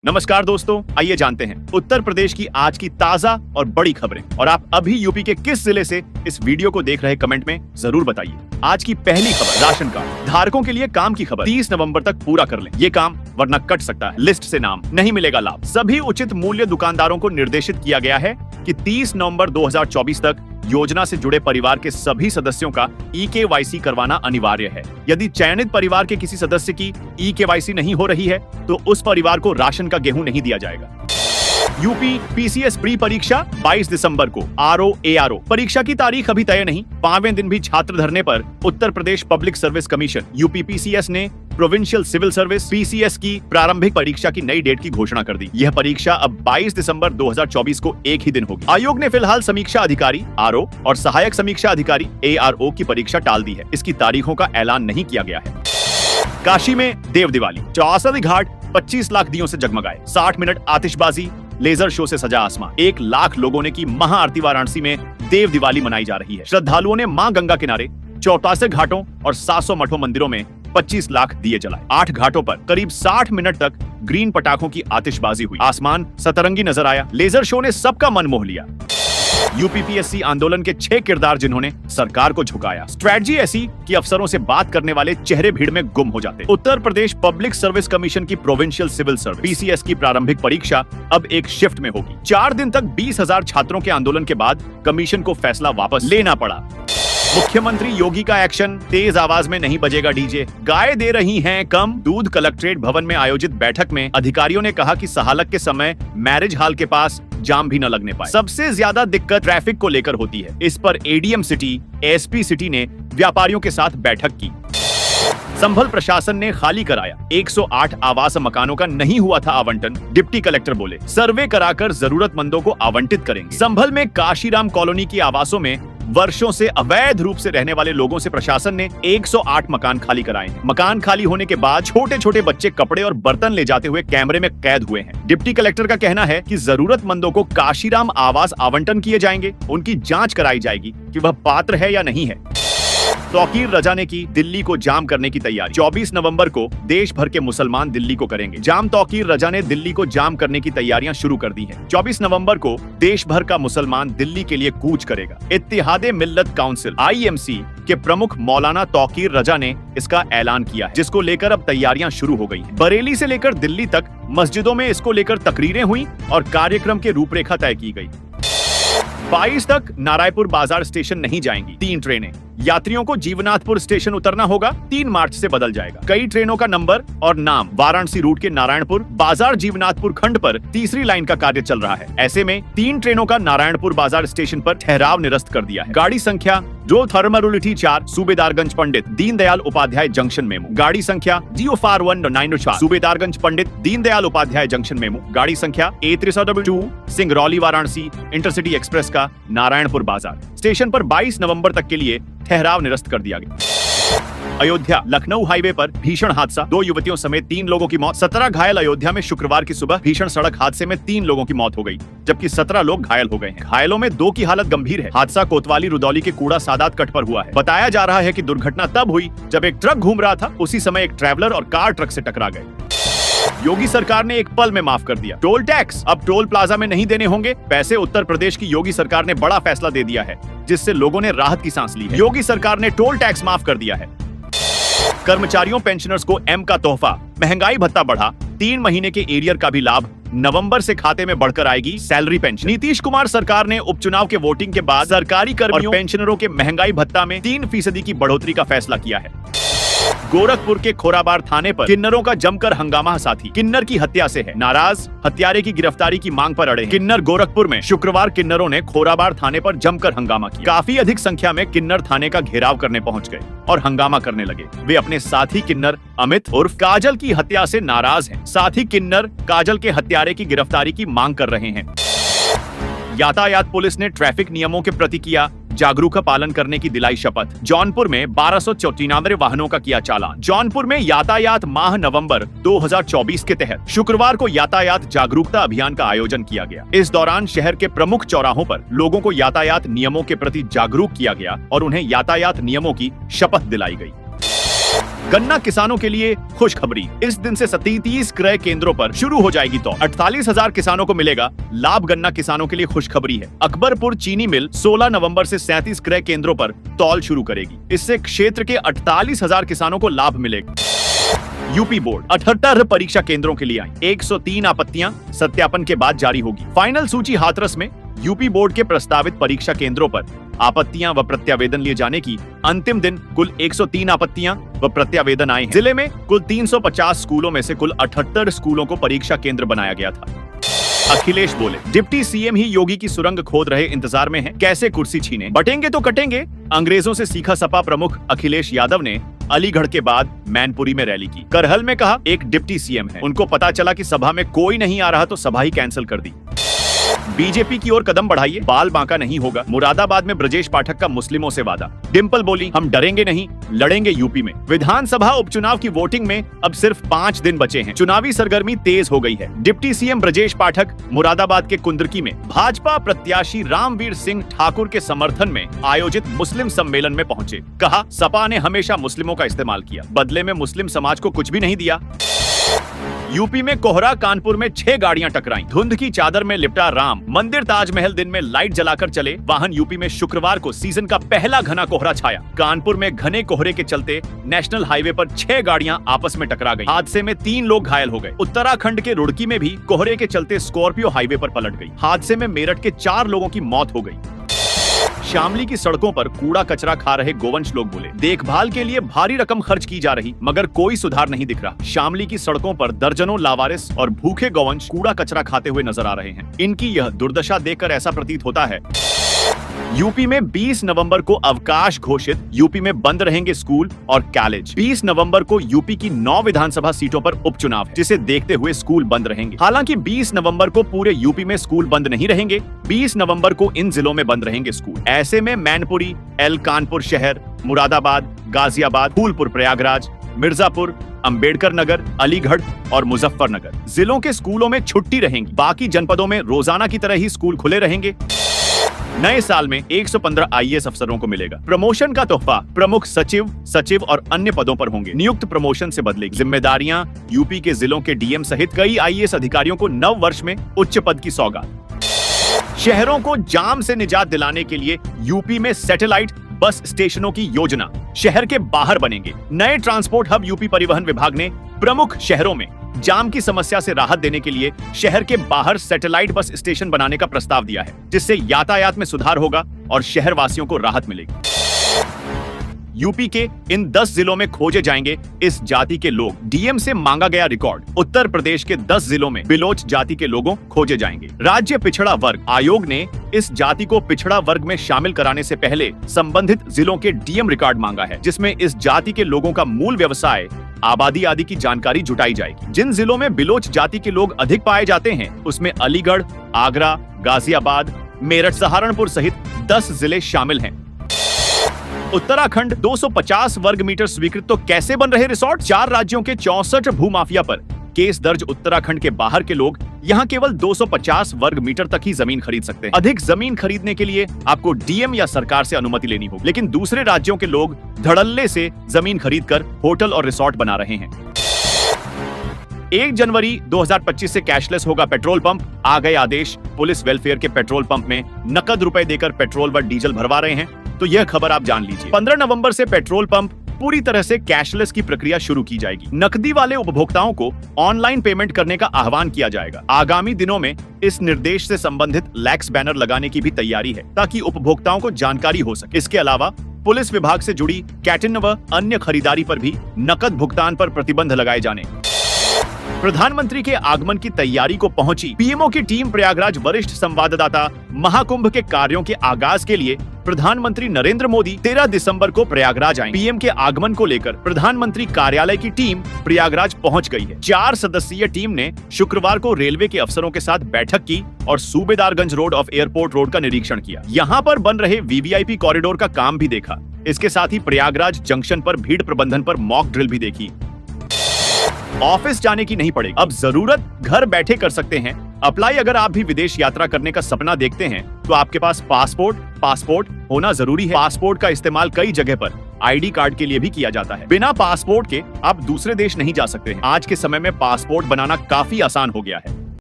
नमस्कार दोस्तों, आइए जानते हैं उत्तर प्रदेश की आज की ताजा और बड़ी खबरें। और आप अभी यूपी के किस जिले से इस वीडियो को देख रहे कमेंट में जरूर बताइए। आज की पहली खबर, राशन कार्ड धारकों के लिए काम की खबर। 30 नवंबर तक पूरा कर लें ये काम, वरना कट सकता है लिस्ट से नाम, नहीं मिलेगा लाभ। सभी उचित मूल्य दुकानदारों को निर्देशित किया गया है कि 30 नवंबर 2024 तक योजना से जुड़े परिवार के सभी सदस्यों का ई-केवाईसी करवाना अनिवार्य है। यदि चयनित परिवार के किसी सदस्य की ई-केवाईसी नहीं हो रही है तो उस परिवार को राशन का गेहूं नहीं दिया जाएगा। यूपी पीसीएस प्री परीक्षा 22 दिसंबर को। आरओ परीक्षा की तारीख अभी तय नहीं। 5वें दिन भी छात्र धरने पर Uttar Pradesh public service commission UP PCS ने प्रोविंशियल सिविल सर्विस पीसीएस की प्रारंभिक परीक्षा की नई डेट की घोषणा कर दी। यह परीक्षा अब 22 दिसंबर 2024 को एक ही दिन होगी। आयोग ने फिलहाल समीक्षा अधिकारी आरओ और सहायक समीक्षा अधिकारी एआरओ की परीक्षा टाल दी है। इसकी तारीखों का ऐलान नहीं किया गया है। काशी में देव दिवाली, चौसदी घाट 25 लाख दियों से जगमगाए। 60 मिनट आतिशबाजी, लेजर शो से सजा आसमान। 1 लाख लोगों ने की महाआरती। वाराणसी में देव दिवाली मनाई जा रही है। श्रद्धालुओं ने मां गंगा किनारे 84 घाटों और 700 मठों मंदिरों में 25 लाख दिए जलाए। 8 घाटों पर करीब 60 मिनट तक ग्रीन पटाखों की आतिशबाजी हुई। आसमान सतरंगी नजर आया। लेजर शो ने सबका मन मोह लिया। यूपीपीएससी आंदोलन के 6 किरदार जिन्होंने सरकार को झुकाया। स्ट्रेटजी ऐसी कि अफसरों से बात करने वाले चेहरे भीड़ में गुम हो जाते। उत्तर प्रदेश पब्लिक सर्विस कमीशन की प्रोविंशियल सिविल सर्विस पीसीएस की प्रारंभिक परीक्षा अब एक शिफ्ट में होगी। 4 दिन तक 20,000 छात्रों के आंदोलन के बाद कमीशन को फैसला वापस लेना पड़ा। मुख्यमंत्री योगी का एक्शन, तेज आवाज में नहीं बजेगा डीजे। गाय दे रही हैं कम। दूध कलेक्ट्रेट भवन में आयोजित बैठक में अधिकारियों ने कहा कि सहालक के समय मैरिज हॉल के पास जाम भी न लगने पाए। सबसे ज्यादा दिक्कत ट्रैफिक को लेकर होती है। इस पर एडीएम सिटी, एसपी सिटी ने व्यापारियों के साथ बैठक की। संभल प्रशासन ने खाली कराया। 108 आवास मकानों का नहीं हुआ था आवंटन। डिप्टी कलेक्टर बोले सर्वे कराकर जरूरतमंदों को आवंटित करेंगे। संभल में काशीराम कॉलोनी की आवासों में वर्षों से अवैध रूप से रहने वाले लोगों से प्रशासन ने 108 मकान खाली कराए हैं। मकान खाली होने के बाद छोटे छोटे बच्चे कपड़े और बर्तन ले जाते हुए कैमरे में कैद हुए हैं। डिप्टी कलेक्टर का कहना है कि जरूरतमंदों को काशीराम आवास आवंटन किए जाएंगे। उनकी जांच कराई जाएगी कि वह पात्र है या नहीं है। तौकीर रजा ने की दिल्ली को जाम करने की तैयारी। 24 नवंबर को देश भर के मुसलमान दिल्ली को करेंगे जाम। तौकीर रजा ने दिल्ली को जाम करने की तैयारियां शुरू कर दी हैं। 24 नवंबर को देश भर का मुसलमान दिल्ली के लिए कूच करेगा। इत्तेहादे मिल्लत काउंसिल आईएमसी के प्रमुख मौलाना तौकीर रजा ने इसका ऐलान किया है, जिसको लेकर अब तैयारियां शुरू हो गई हैं। बरेली से लेकर दिल्ली तक मस्जिदों में इसको लेकर तकरीरें हुई और कार्यक्रम की रूपरेखा तय की गई। 22 तक नारायणपुर बाजार स्टेशन नहीं जाएंगी 3 ट्रेनें। यात्रियों को जीवनाथपुर स्टेशन उतरना होगा। 3 मार्च से बदल जाएगा। कई ट्रेनों का नंबर और नाम। वाराणसी रूट के नारायणपुर बाजार जीवनाथपुर खंड पर तीसरी लाइन का कार्य चल रहा है। ऐसे में 3 ट्रेनों का नारायणपुर बाजार स्टेशन पर ठहराव निरस्त कर दिया है। गाड़ी संख्या जो थर्मरुलिटी 4 सूबेदारगंज पंडित दीनदयाल उपाध्याय जंक्शन मेमू। गाड़ी संख्या GO4194 Subedarganj Pandit Deendayal Upadhyay junction MEMU. गाड़ी संख्या A302 Singrauli Varanasi intercity express का नारायणपुर बाजार स्टेशन पर 22 नवंबर तक के लिए ठहराव निरस्त कर दिया गया। अयोध्या लखनऊ हाईवे पर भीषण हादसा, 2 युवतियों समेत 3 लोगों की मौत, 17 घायल। अयोध्या में शुक्रवार की सुबह भीषण सड़क हादसे में 3 लोगों की मौत हो गई, जबकि 17 लोग घायल हो गए हैं। घायलों में 2 की हालत गंभीर है। हादसा कोतवाली रुदौली के कूड़ा सादात कट पर हुआ है। बताया जा रहा है कि दुर्घटना तब हुई जब एक ट्रक घूम रहा था। उसी समय एक ट्रैवलर और कार ट्रक से टकरा गए। योगी सरकार ने एक पल में माफ कर दिया टोल टैक्स। अब टोल प्लाजा में नहीं देने होंगे पैसे। उत्तर प्रदेश की योगी सरकार ने बड़ा फैसला दे दिया है, जिससे लोगों ने राहत की सांस ली है। योगी सरकार ने टोल टैक्स माफ कर दिया है। कर्मचारियों पेंशनर्स को M का तोहफा, महंगाई भत्ता बढ़ा। 3 महीने के एरियर का भी लाभ। नवंबर से खाते में बढ़कर आएगी सैलरी पेंशन। नीतीश कुमार सरकार ने उपचुनाव के वोटिंग के बाद सरकारी कर्मियों और पेंशनरों के महंगाई भत्ता में 3% की बढ़ोतरी का फैसला किया है। गोरखपुर के खोराबार थाने पर किन्नरों का जमकर हंगामा। साथी किन्नर की हत्या से है नाराज, हत्यारे की गिरफ्तारी की मांग पर अड़े। किन्नर गोरखपुर में शुक्रवार किन्नरों ने खोराबार थाने पर जमकर हंगामा किया। काफी अधिक संख्या में किन्नर थाने का घेराव करने पहुंच गए और हंगामा करने लगे। वे अपने साथी किन्नर अमित उर्फ काजल की हत्या से नाराज हैं। साथी किन्नर काजल के हत्यारे की गिरफ्तारी की मांग कर रहे हैं। यातायात पुलिस ने ट्रैफिक नियमों के प्रति किया जागरूक पालन करने की दिलाई शपथ। जौनपुर में 1294 वाहनों का किया चालान। जौनपुर में यातायात माह नवंबर 2024 के तहत शुक्रवार को यातायात जागरूकता अभियान का आयोजन किया गया। इस दौरान शहर के प्रमुख चौराहों पर लोगों को यातायात नियमों के प्रति जागरूक किया गया और उन्हें यातायात नियमों की शपथ दिलाई गई। गन्ना किसानों के लिए खुशखबरी, इस दिन से 37 क्रय केंद्रों पर शुरू हो जाएगी तौल। 48,000 किसानों को मिलेगा लाभ। गन्ना किसानों के लिए खुशखबरी है। अकबरपुर चीनी मिल 16 नवंबर से 37 क्रय केंद्रों पर तौल शुरू करेगी। इससे क्षेत्र के 48,000 किसानों को लाभ मिलेगा। यूपी बोर्ड 78 परीक्षा केंद्रों के लिए आई। 103 आपत्तियां सत्यापन के बाद जारी होगी। फाइनल सूची हाथरस में। यूपी बोर्ड के प्रस्तावित परीक्षा केंद्रों पर आपत्तियां व प्रत्यावेदन लिए जाने की अंतिम दिन कुल 103 आपत्तियां व प्रत्यावेदन आए हैं। जिले में कुल 350 स्कूलों में से कुल 78 स्कूलों को परीक्षा केंद्र बनाया गया था। अखिलेश बोले, डिप्टी सीएम ही योगी की सुरंग खोद रहे इंतजार में हैं, कैसे कुर्सी छीने, बटेंगे तो कटेंगे। अंग्रेजों से सीखा सपा प्रमुख अखिलेश यादव ने अलीगढ़ के बाद मैनपुरी में रैली की। करहल में कहा एक डिप्टी सीएम है, उनको पता चला कि सभा में कोई नहीं आ रहा तो सभा ही कैंसिल कर दी। बीजेपी की ओर कदम बढ़ाइए, बाल बांका नहीं होगा। मुरादाबाद में ब्रजेश पाठक का मुस्लिमों से वादा। डिम्पल बोली, हम डरेंगे नहीं, लड़ेंगे यूपी में। विधानसभा उपचुनाव की वोटिंग में अब सिर्फ 5 दिन बचे हैं। चुनावी सरगर्मी तेज हो गई है। डिप्टी सीएम ब्रजेश पाठक मुरादाबाद के कुंदरकी में भाजपा प्रत्याशी रामवीर सिंह ठाकुर के समर्थन में आयोजित मुस्लिम सम्मेलन में पहुंचे। कहा, सपा ने हमेशा मुस्लिमों का इस्तेमाल किया, बदले में मुस्लिम समाज को कुछ भी नहीं दिया। यूपी में कोहरा, कानपुर में 6 गाड़ियां टकराई। धुंध की चादर में लिपटा राम मंदिर। ताजमहल दिन में लाइट जलाकर चले वाहन। यूपी में शुक्रवार को सीजन का पहला घना कोहरा छाया। कानपुर में घने कोहरे के चलते नेशनल हाईवे पर 6 गाड़ियां आपस में टकरा गई। हादसे में 3 लोग घायल हो गए। उत्तराखंड के रुड़की में भी कोहरे के चलते स्कॉर्पियो हाईवे पर पलट गई। हादसे में मेरठ के 4 लोगों की मौत हो गई। शामली की सड़कों पर कूड़ा कचरा खा रहे गोवंश लोग बोले, देखभाल के लिए भारी रकम खर्च की जा रही मगर कोई सुधार नहीं दिख रहा। शामली की सड़कों पर दर्जनों लावारिस और भूखे गोवंश कूड़ा कचरा खाते हुए नजर आ रहे हैं। इनकी यह दुर्दशा देखकर ऐसा प्रतीत होता है। यूपी में 20 नवंबर को अवकाश घोषित। यूपी में बंद रहेंगे स्कूल और कॉलेज। 20 नवंबर को यूपी की 9 विधानसभा सीटों पर उपचुनाव है, जिसे देखते हुए स्कूल बंद रहेंगे। हालांकि 20 नवंबर को पूरे यूपी में स्कूल बंद नहीं रहेंगे। 20 नवंबर को इन जिलों में बंद रहेंगे स्कूल। ऐसे में मैनपुरी, कानपुर शहर, मुरादाबाद, गाजियाबाद, फूलपुर, प्रयागराज, मिर्जापुर, अंबेडकर नगर, अलीगढ़ और मुजफ्फरनगर जिलों के स्कूलों में छुट्टी रहेंगी। बाकी जनपदों में रोजाना की तरह ही स्कूल खुले रहेंगे। नए साल में 115 आईएएस अफसरों को मिलेगा प्रमोशन का तोहफा। प्रमुख सचिव और अन्य पदों पर होंगे। नियुक्त प्रमोशन से बदलेगी जिम्मेदारियां। यूपी के जिलों के डीएम सहित कई आईएएस अधिकारियों को नव वर्ष में उच्च पद की सौगात। शहरों को जाम से निजात दिलाने के लिए यूपी में सैटेलाइट बस स्टेशनों की योजना शहर के बाहर बनेंगे। नए ट्रांसपोर्ट हब यूपी परिवहन विभाग ने प्रमुख शहरों में जाम की समस्या से राहत देने के लिए शहर के बाहर सैटेलाइट बस स्टेशन बनाने का प्रस्ताव दिया है, जिससे यातायात में सुधार होगा और शहर वासियों को राहत मिलेगी। यूपी के इन 10 जिलों में खोजे जाएंगे इस जाति के लोग। डीएम से मांगा गया रिकॉर्ड। उत्तर प्रदेश के 10 जिलों में बिलोच जाति के लोगों खोजे जाएंगे। राज्य पिछड़ा वर्ग आयोग ने इस जाति को पिछड़ा वर्ग में शामिल कराने से पहले संबंधित जिलों के डीएम रिकॉर्ड मांगा है, जिसमें इस जाति के लोगों का मूल व्यवसाय, आबादी आदि की जानकारी जुटाई जाएगी। जिन जिलों में बिलोच जाति के लोग अधिक पाए जाते हैं उसमें अलीगढ़, आगरा, गाजियाबाद, मेरठ, सहारनपुर सहित 10 जिले शामिल हैं। उत्तराखंड 250 वर्ग मीटर स्वीकृत तो कैसे बन रहे रिसोर्ट? 4 राज्यों के 64 भूमाफिया पर केस दर्ज। उत्तराखंड के बाहर के लोग यहाँ केवल 250 वर्ग मीटर तक ही जमीन खरीद सकते हैं। अधिक जमीन खरीदने के लिए आपको डीएम या सरकार से अनुमति लेनी होगी। लेकिन दूसरे राज्यों के लोग धड़ल्ले से जमीन खरीदकर होटल और रिसोर्ट बना रहे हैं। 1 जनवरी 2025 से कैशलेस होगा पेट्रोल पंप। आ गए आदेश। पुलिस वेलफेयर के पेट्रोल पंप में नकद रुपए देकर पेट्रोल व डीजल भरवा रहे हैं, तो यह खबर आप जान लीजिए। 15 नवंबर से पेट्रोल पंप पूरी तरह से कैशलेस की प्रक्रिया शुरू की जाएगी। नकदी वाले उपभोक्ताओं को ऑनलाइन पेमेंट करने का आह्वान किया जाएगा। आगामी दिनों में इस निर्देश से संबंधित लैक्स बैनर लगाने की भी तैयारी है, ताकि उपभोक्ताओं को जानकारी हो सके। इसके अलावा पुलिस विभाग से जुड़ी कैटिन व अन्य खरीदारी पर भी नकद भुगतान पर प्रतिबंध लगाए जाने। प्रधानमंत्री के आगमन की तैयारी को पहुंची पीएमओ की टीम प्रयागराज। वरिष्ठ संवाददाता, महाकुंभ के कार्यों के आगाज के लिए प्रधानमंत्री नरेंद्र मोदी 13 दिसंबर को प्रयागराज आएंगे। पीएम के आगमन को लेकर प्रधानमंत्री कार्यालय की टीम प्रयागराज पहुंच गई है। 4 सदस्यीय टीम ने शुक्रवार को रेलवे के अफसरों के साथ बैठक की और Subedarganj road of airport road का निरीक्षण किया। यहाँ पर बन रहे वीवीआईपी कॉरिडोर का काम भी देखा। इसके साथ ही प्रयागराज जंक्शन पर भीड़ प्रबंधन पर मॉक ड्रिल भी देखी। ऑफिस जाने की नहीं पड़ेगी, अब जरूरत घर बैठे कर सकते हैं अप्लाई। अगर आप भी विदेश यात्रा करने का सपना देखते हैं तो आपके पास पासपोर्ट होना जरूरी है। पासपोर्ट का इस्तेमाल कई जगह पर आईडी कार्ड के लिए भी किया जाता है। बिना पासपोर्ट के आप दूसरे देश नहीं जा सकते हैं। आज के समय में पासपोर्ट बनाना काफी आसान हो गया है।